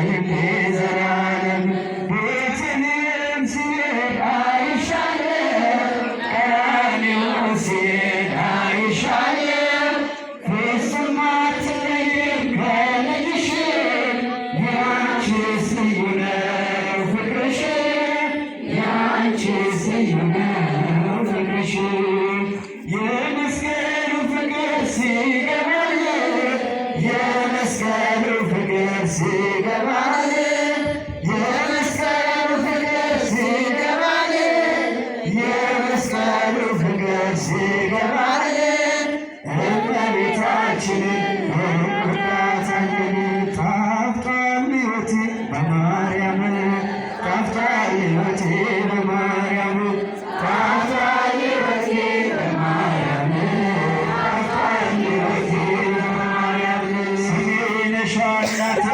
በልቤ ዘላለም ቤትህም ስሄድ አይሻለም ቀራንዮ ስሄድ አይሻለም ፍጹም አትለይም ከልጅሽ ያንቺስ ልዩ ነው ፍቅርሽ ያንቺስ ልዩ ነው ፍቅርሽ የመስቀሉ ፍቅር ሲገባል የመስቀሉ ፍቅር ሲገባል የመስቀሉ ፍቅር ሲገባል የመስቀሉ ፍቅር ሲገባል እመቤታችንን እንወዳታለን። ጣፍጧል ሕይወቴ በማርያም ጣፍጧል ሕይወቴ በማርያም ጣፍጧል ሕይወቴ በማርያም ጣፍጧል ሕይወቴ በማርያም ስሜ ነሽ እናቴ